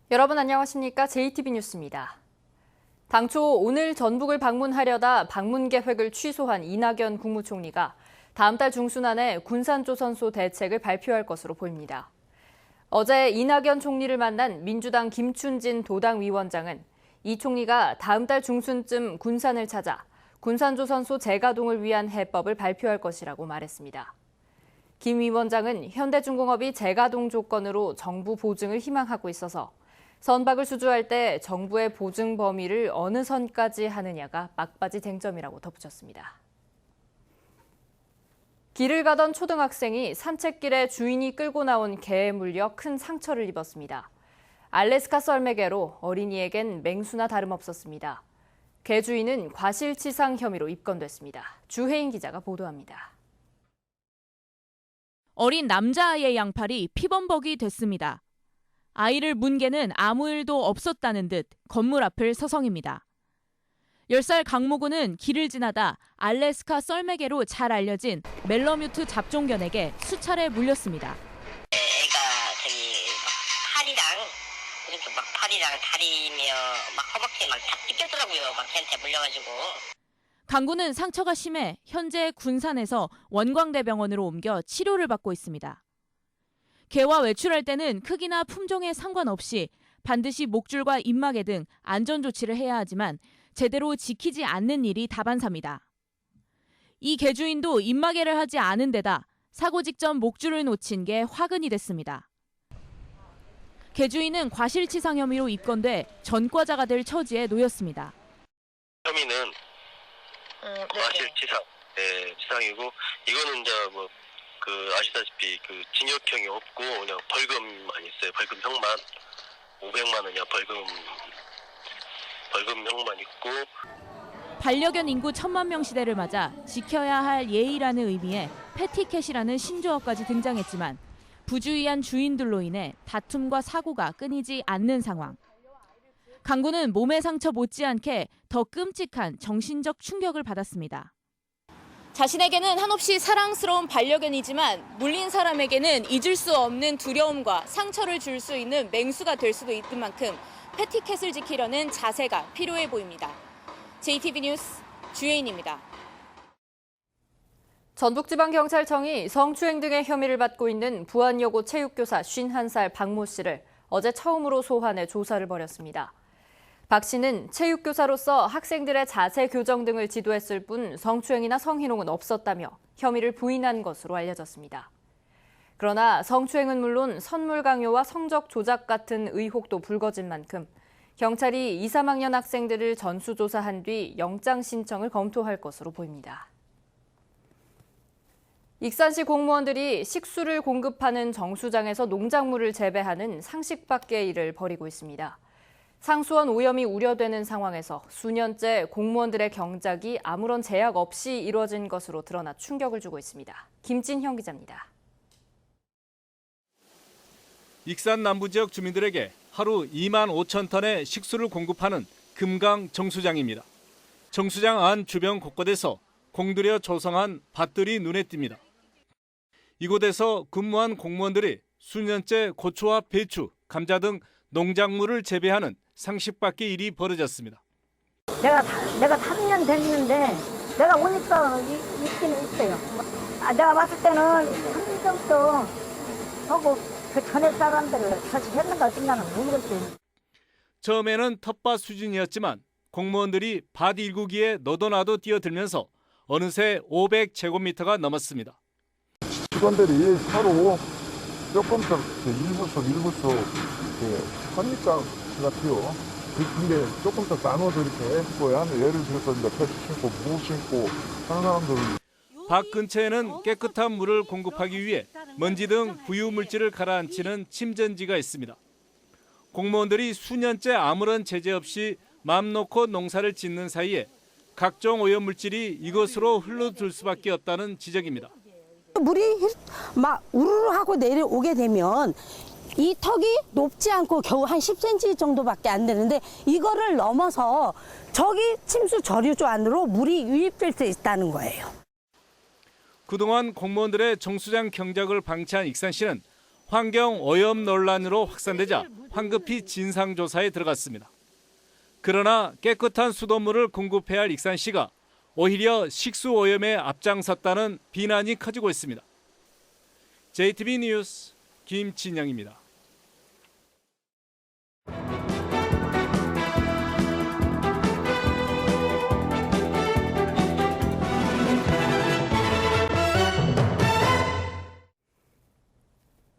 여러분 안녕하십니까? JTB 뉴스입니다. 당초 오늘 전북을 방문하려다 방문 계획을 취소한 이낙연 국무총리가 다음 달 중순 안에 군산조선소 대책을 발표할 것으로 보입니다. 어제 이낙연 총리를 만난 민주당 김춘진 도당위원장은 이 총리가 다음 달 중순쯤 군산을 찾아 군산조선소 재가동을 위한 해법을 발표할 것이라고 말했습니다. 김 위원장은 현대중공업이 재가동 조건으로 정부 보증을 희망하고 있어서 선박을 수주할 때 정부의 보증 범위를 어느 선까지 하느냐가 막바지 쟁점이라고 덧붙였습니다. 길을 가던 초등학생이 산책길에 주인이 끌고 나온 개에 물려 큰 상처를 입었습니다. 알래스카 썰매개로 어린이에겐 맹수나 다름없었습니다. 개 주인은 과실치상 혐의로 입건됐습니다. 주혜인 기자가 보도합니다. 어린 남자아이의 양팔이 피범벅이 됐습니다. 아이를 문 개는 아무 일도 없었다는 듯 건물 앞을 서성입니다. 10살 강모군은 길을 지나다 알래스카 썰매개로 잘 알려진 멜러뮤트 잡종견에게 수차례 물렸습니다. 애가 팔이랑 이렇게 막 팔이랑 다리며 막 허벅지에 막 다 찢겼더라고요. 막 걔한테 물려가지고. 강군은 상처가 심해 현재 군산에서 원광대병원으로 옮겨 치료를 받고 있습니다. 개와 외출할 때는 크기나 품종에 상관없이 반드시 목줄과 입마개 등 안전조치를 해야 하지만 제대로 지키지 않는 일이 다반사입니다. 이 개주인도 입마개를 하지 않은 데다 사고 직전 목줄을 놓친 게 화근이 됐습니다. 개주인은 과실치상 혐의로 입건돼 전과자가 될 처지에 놓였습니다. 혐의는 과실치상, 치상이고 이거는 이제 아시다시피 징역형이 없고 그냥 벌금만 있어요. 벌금형만 500만 원이야. 벌금형만 있고. 반려견 인구 1000만 명 시대를 맞아 지켜야 할 예의라는 의미의 패티캣이라는 신조어까지 등장했지만 부주의한 주인들로 인해 다툼과 사고가 끊이지 않는 상황. 강군은 몸의 상처 못지않게 더 끔찍한 정신적 충격을 받았습니다. 자신에게는 한없이 사랑스러운 반려견이지만 물린 사람에게는 잊을 수 없는 두려움과 상처를 줄 수 있는 맹수가 될 수도 있는 만큼 패티캣을 지키려는 자세가 필요해 보입니다. JTB 뉴스 주혜인입니다. 전북지방경찰청이 성추행 등의 혐의를 받고 있는 부안여고 체육교사 51살 박모 씨를 어제 처음으로 소환해 조사를 벌였습니다. 박 씨는 체육교사로서 학생들의 자세 교정 등을 지도했을 뿐 성추행이나 성희롱은 없었다며 혐의를 부인한 것으로 알려졌습니다. 그러나 성추행은 물론 선물 강요와 성적 조작 같은 의혹도 불거진 만큼 경찰이 2, 3학년 학생들을 전수조사한 뒤 영장 신청을 검토할 것으로 보입니다. 익산시 공무원들이 식수를 공급하는 정수장에서 농작물을 재배하는 상식 밖의 일을 벌이고 있습니다. 상수원 오염이 우려되는 상황에서 수년째 공무원들의 경작이 아무런 제약 없이 이루어진 것으로 드러나 충격을 주고 있습니다. 김진형 기자입니다. 익산 남부 지역 주민들에게 하루 2만 5천 톤의 식수를 공급하는 금강 정수장입니다. 정수장 안 주변 곳곳에서 공들여 조성한 밭들이 눈에 띕니다. 이곳에서 근무한 공무원들이 수년째 고추와 배추, 감자 등 농작물을 재배하는 상식 밖의 일이 벌어졌습니다. 내가 3년 됐는데 내가 오니까 있기는 있어요. 내가 봤을 때는 3년 정도 하고 그 전에 사람들을 사실 했는가 어쩐가는 모르겠어요. 처음에는 텃밭 수준이었지만 공무원들이 밭 1구기에 너도나도 뛰어들면서 어느새 500제곱미터가 넘었습니다. 직원들이 서로 조금씩 일부서 하니까 같아요. 근데 조금씩 나눠서 이렇게 했고요. 예를 들어서 이제 배추 심고 무 심고 하는 사람들은 밭 근처에는 깨끗한 물을 공급하기 위해 먼지 등 부유물질을 가라앉히는 침전지가 있습니다. 공무원들이 수년째 아무런 제재 없이 맘 놓고 농사를 짓는 사이에 각종 오염물질이 이곳으로 흘러들 수밖에 없다는 지적입니다. 물이 막 우르르 하고 내려오게 되면 이 턱이 높지 않고 겨우 한 10cm 정도밖에 안 되는데 이거를 넘어서 저기 침수 저류조 안으로 물이 유입될 수 있다는 거예요. 그동안 공무원들의 정수장 경작을 방치한 익산시는 환경 오염 논란으로 확산되자 황급히 진상조사에 들어갔습니다. 그러나 깨끗한 수돗물을 공급해야 할 익산시가 오히려 식수 오염에 앞장섰다는 비난이 커지고 있습니다. JTB 뉴스 김진영입니다.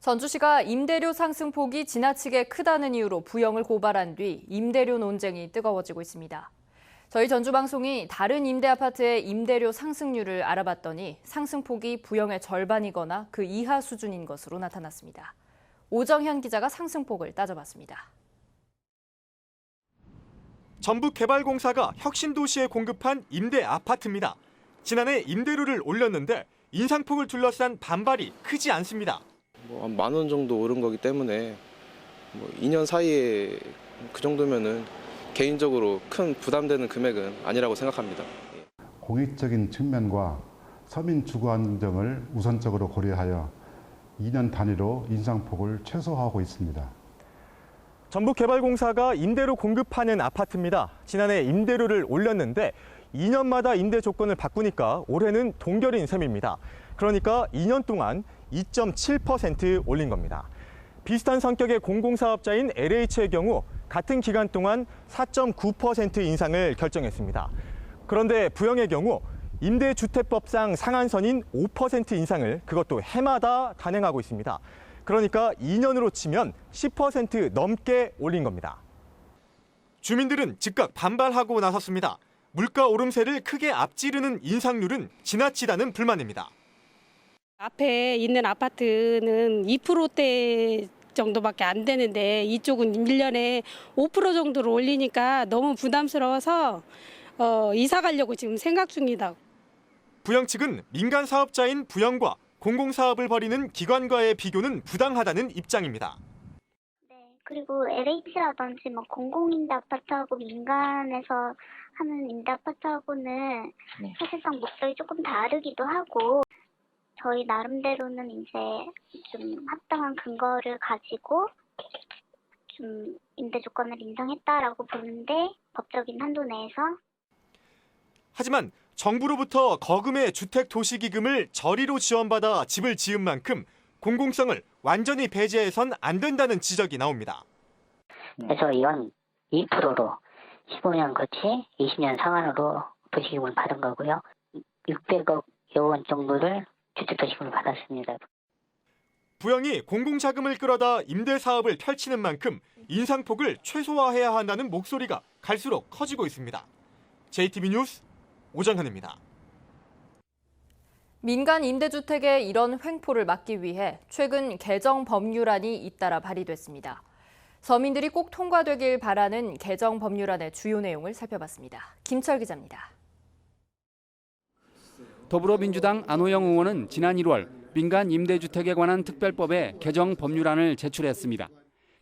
전주시가 임대료 상승폭이 지나치게 크다는 이유로 부영을 고발한 뒤 임대료 논쟁이 뜨거워지고 있습니다. 저희 전주방송이 다른 임대아파트의 임대료 상승률을 알아봤더니 상승폭이 부영의 절반이거나 그 이하 수준인 것으로 나타났습니다. 오정현 기자가 상승폭을 따져봤습니다. 전북개발공사가 혁신도시에 공급한 임대아파트입니다. 지난해 임대료를 올렸는데 인상폭을 둘러싼 반발이 크지 않습니다. 한 10,000원 정도 오른 거기 때문에 2년 사이에 그 정도면은 개인적으로 큰 부담되는 금액은 아니라고 생각합니다. 공익적인 측면과 서민 주거 안정을 우선적으로 고려하여 2년 단위로 인상폭을 최소화하고 있습니다. 전북개발공사가 임대로 공급하는 아파트입니다. 지난해 임대료를 올렸는데 2년마다 임대 조건을 바꾸니까 올해는 동결인 셈입니다. 그러니까 2년 동안 2.7% 올린 겁니다. 비슷한 성격의 공공사업자인 LH의 경우 같은 기간 동안 4.9% 인상을 결정했습니다. 그런데 부영의 경우 임대주택법상 상한선인 5% 인상을 그것도 해마다 단행하고 있습니다. 그러니까 2년으로 치면 10% 넘게 올린 겁니다. 주민들은 즉각 반발하고 나섰습니다. 물가 오름세를 크게 앞지르는 인상률은 지나치다는 불만입니다. 앞에 있는 아파트는 2%대 정도밖에 안 되는데 이쪽은 1년에 5% 정도로 올리니까 너무 부담스러워서 이사 가려고 지금 생각 중이다. 부영 측은 민간 사업자인 부영과 공공사업을 벌이는 기관과의 비교는 부당하다는 입장입니다. 네, 그리고 LH라든지 공공임대 아파트하고 민간에서 하는 임대 아파트하고는 사실상 목적이 조금 다르기도 하고 저희 나름대로는 이제 좀 합당한 근거를 가지고 좀 임대 조건을 인상했다라고 보는데 법적인 한도 내에서. 하지만 정부로부터 거금의 주택도시기금을 저리로 지원받아 집을 지은 만큼 공공성을 완전히 배제해선 안 된다는 지적이 나옵니다. 그래서 이건 2%로 15년 거치 20년 상한으로 도시기금을 받은 거고요. 600억 원 정도를 주택도시금을 받았습니다. 부영이 공공자금을 끌어다 임대사업을 펼치는 만큼 인상폭을 최소화해야 한다는 목소리가 갈수록 커지고 있습니다. JTB 뉴스 오정현입니다. 민간 임대주택의 이런 횡포를 막기 위해 최근 개정 법률안이 잇따라 발의됐습니다. 서민들이 꼭 통과되길 바라는 개정 법률안의 주요 내용을 살펴봤습니다. 김철 기자입니다. 더불어민주당 안호영 의원은 지난 1월 민간 임대주택에 관한 특별법의 개정 법률안을 제출했습니다.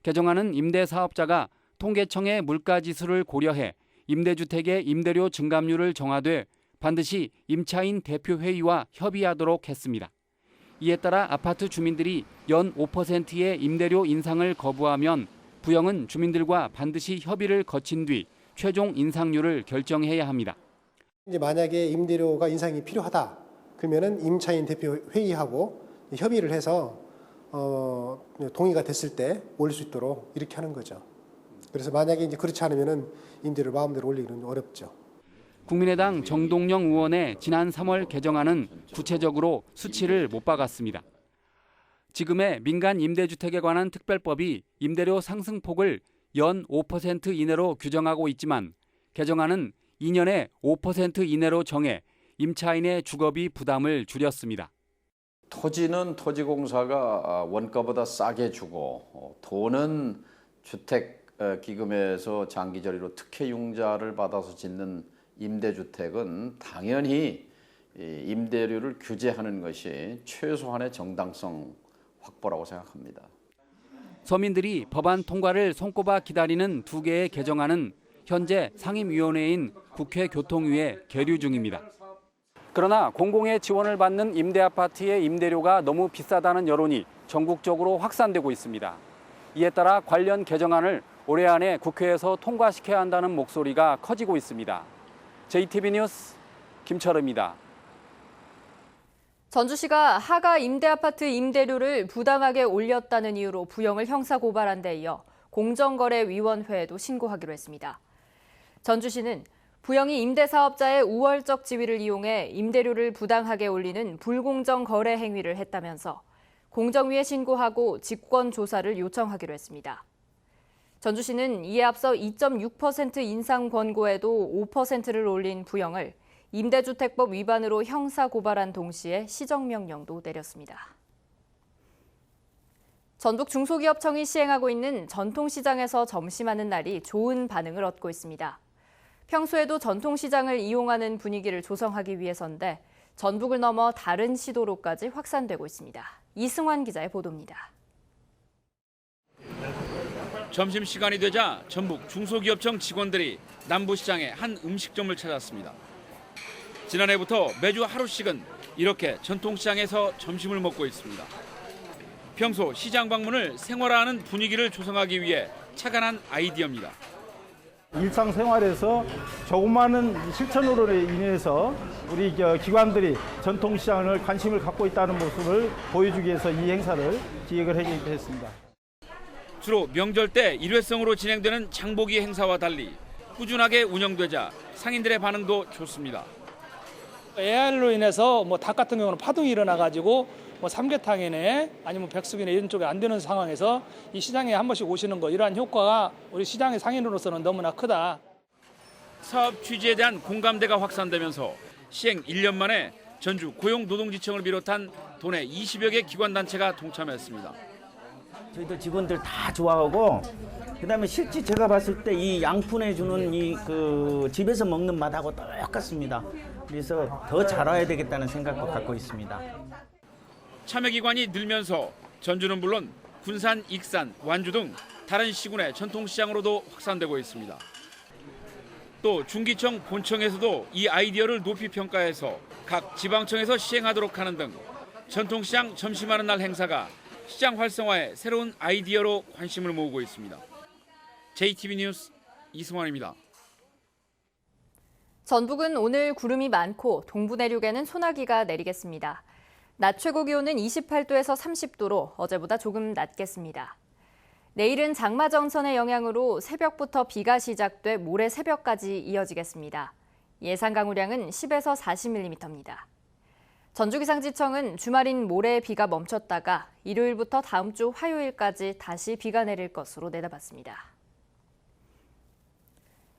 개정안은 임대사업자가 통계청의 물가지수를 고려해 임대주택의 임대료 증감률을 정하되 반드시 임차인 대표회의와 협의하도록 했습니다. 이에 따라 아파트 주민들이 연 5%의 임대료 인상을 거부하면 부영은 주민들과 반드시 협의를 거친 뒤 최종 인상률을 결정해야 합니다. 이제 만약에 임대료가 인상이 필요하다 그러면은 임차인 대표 회의하고 협의를 해서 동의가 됐을 때 올릴 수 있도록 이렇게 하는 거죠. 그래서 만약에 이제 그렇지 않으면은 임대료를 마음대로 올리기는 어렵죠. 국민의당 정동영 의원의 지난 3월 개정안은 구체적으로 수치를 못 박았습니다. 지금의 민간 임대주택에 관한 특별법이 임대료 상승폭을 연 5% 이내로 규정하고 있지만 개정안은 2년에 5% 이내로 정해 임차인의 주거비 부담을 줄였습니다. 토지는 토지공사가 원가보다 싸게 주고 돈은 주택기금에서 장기저리로 특혜융자를 받아서 짓는 임대주택은 당연히 임대료를 규제하는 것이 최소한의 정당성 확보라고 생각합니다. 서민들이 법안 통과를 손꼽아 기다리는 두 개의 개정안은 현재 상임위원회인 국회 교통위에 계류 중입니다. 그러나 공공의 지원을 받는 임대아파트의 임대료가 너무 비싸다는 여론이 전국적으로 확산되고 있습니다. 이에 따라 관련 개정안을 올해 안에 국회에서 통과시켜야 한다는 목소리가 커지고 있습니다. JTB 뉴스 김철우입니다. 전주시가 하가 임대아파트 임대료를 부당하게 올렸다는 이유로 부영을 형사고발한 데 이어 공정거래위원회에도 신고하기로 했습니다. 전주시는 부영이 임대사업자의 우월적 지위를 이용해 임대료를 부당하게 올리는 불공정 거래 행위를 했다면서 공정위에 신고하고 직권조사를 요청하기로 했습니다. 전주시는 이에 앞서 2.6% 인상 권고에도 5%를 올린 부영을 임대주택법 위반으로 형사고발한 동시에 시정명령도 내렸습니다. 전북 중소기업청이 시행하고 있는 전통시장에서 점심하는 날이 좋은 반응을 얻고 있습니다. 평소에도 전통시장을 이용하는 분위기를 조성하기 위해서인데 전북을 넘어 다른 시도로까지 확산되고 있습니다. 이승환 기자의 보도입니다. 점심시간이 되자 전북 중소기업청 직원들이 남부시장의 한 음식점을 찾았습니다. 지난해부터 매주 하루씩은 이렇게 전통시장에서 점심을 먹고 있습니다. 평소 시장 방문을 생활화하는 분위기를 조성하기 위해 착안한 아이디어입니다. 일상생활에서 조그마한 실천으로 인해서 우리 기관들이 전통시장을 관심을 갖고 있다는 모습을 보여주기 위해서 이 행사를 기획을 하게 했습니다. 주로 명절 때 일회성으로 진행되는 장보기 행사와 달리 꾸준하게 운영되자 상인들의 반응도 좋습니다. AR로 인해서 닭 같은 경우는 파동이 일어나가지고 삼계탕이네 아니면 백숙이네 이런 쪽에 안 되는 상황에서 이 시장에 한 번씩 오시는 거 이러한 효과가 우리 시장의 상인으로서는 너무나 크다. 사업 취지에 대한 공감대가 확산되면서 시행 1년 만에 전주 고용노동지청을 비롯한 도내 20여 개 기관단체가 동참했습니다. 저희들 직원들 다 좋아하고 그다음에 실제 제가 봤을 때 이 양푼에 주는 집에서 먹는 맛하고 똑같습니다. 그래서 더 잘 와야 되겠다는 생각도 갖고 있습니다. 참여기관이 늘면서 전주는 물론 군산, 익산, 완주 등 다른 시군의 전통시장으로도 확산되고 있습니다. 또 중기청 본청에서도 이 아이디어를 높이 평가해서 각 지방청에서 시행하도록 하는 등 전통시장 점심하는 날 행사가 시장 활성화에 새로운 아이디어로 관심을 모으고 있습니다. JTB 뉴스 이승환입니다. 전북은 오늘 구름이 많고 동부 내륙에는 소나기가 내리겠습니다. 낮 최고 기온은 28도에서 30도로 어제보다 조금 낮겠습니다. 내일은 장마전선의 영향으로 새벽부터 비가 시작돼 모레 새벽까지 이어지겠습니다. 예상 강우량은 10에서 40mm입니다. 전주기상지청은 주말인 모레 비가 멈췄다가 일요일부터 다음 주 화요일까지 다시 비가 내릴 것으로 내다봤습니다.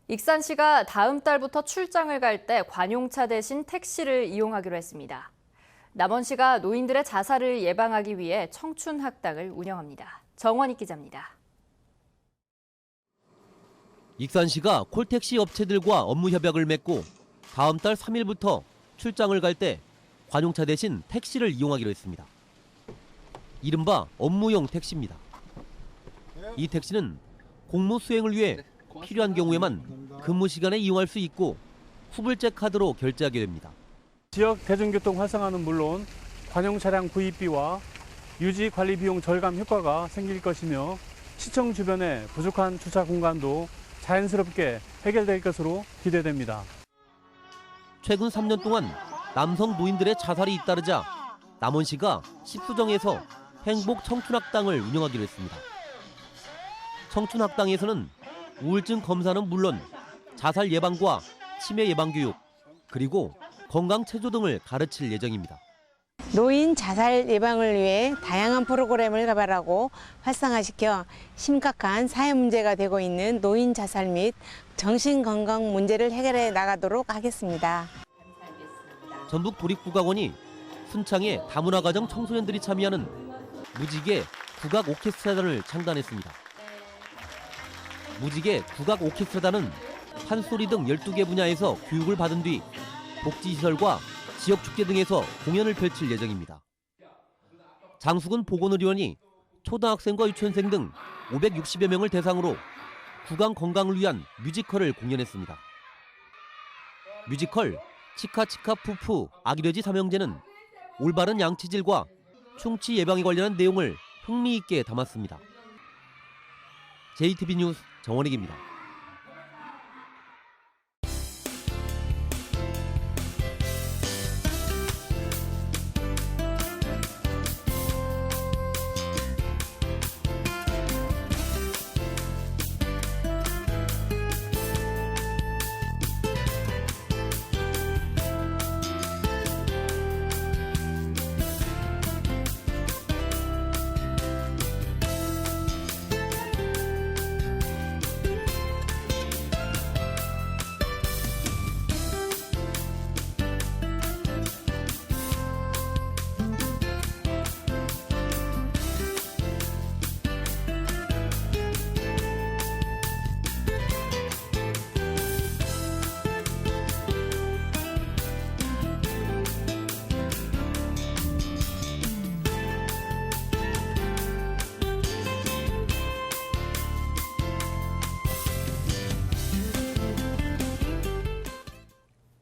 익산시가 다음 달부터 출장을 갈 때 관용차 대신 택시를 이용하기로 했습니다. 남원시가 노인들의 자살을 예방하기 위해 청춘학당을 운영합니다. 정원익 기자입니다. 익산시가 콜택시 업체들과 업무 협약을 맺고 다음 달 3일부터 출장을 갈 때 관용차 대신 택시를 이용하기로 했습니다. 이른바 업무용 택시입니다. 이 택시는 공무 수행을 위해 필요한 경우에만 근무 시간에 이용할 수 있고 후불제 카드로 결제하게 됩니다. 지역 대중교통 활성화는 물론 관용 차량 구입비와 유지 관리 비용 절감 효과가 생길 것이며 시청 주변의 부족한 주차 공간도 자연스럽게 해결될 것으로 기대됩니다. 최근 3년 동안 남성 노인들의 자살이 잇따르자 남원시가 십수정에서 행복 청춘학당을 운영하기로 했습니다. 청춘학당에서는 우울증 검사는 물론 자살 예방과 치매 예방 교육, 그리고 건강 체조 등을 가르칠 예정입니다. 노인 자살 예방을 위해 다양한 프로그램을 개발하고 활성화시켜 심각한 사회 문제가 되고 있는 노인 자살 및 정신건강 문제를 해결해 나가도록 하겠습니다. 전북 도립국악원이 순창에 다문화가정 청소년들이 참여하는 무지개 국악 오케스트라단을 창단했습니다. 무지개 국악 오케스트라단은 판소리 등 12개 분야에서 교육을 받은 뒤 복지시설과 지역축제 등에서 공연을 펼칠 예정입니다. 장수근 보건의료원이 초등학생과 유치원생 등 560여 명을 대상으로 구강 건강을 위한 뮤지컬을 공연했습니다. 뮤지컬 치카치카 푸푸 아기돼지 삼형제는 올바른 양치질과 충치 예방에 관련한 내용을 흥미있게 담았습니다. JTB 뉴스 정원익입니다.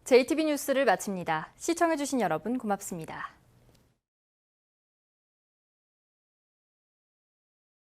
JTB 뉴스를 마칩니다. 시청해주신 여러분 고맙습니다.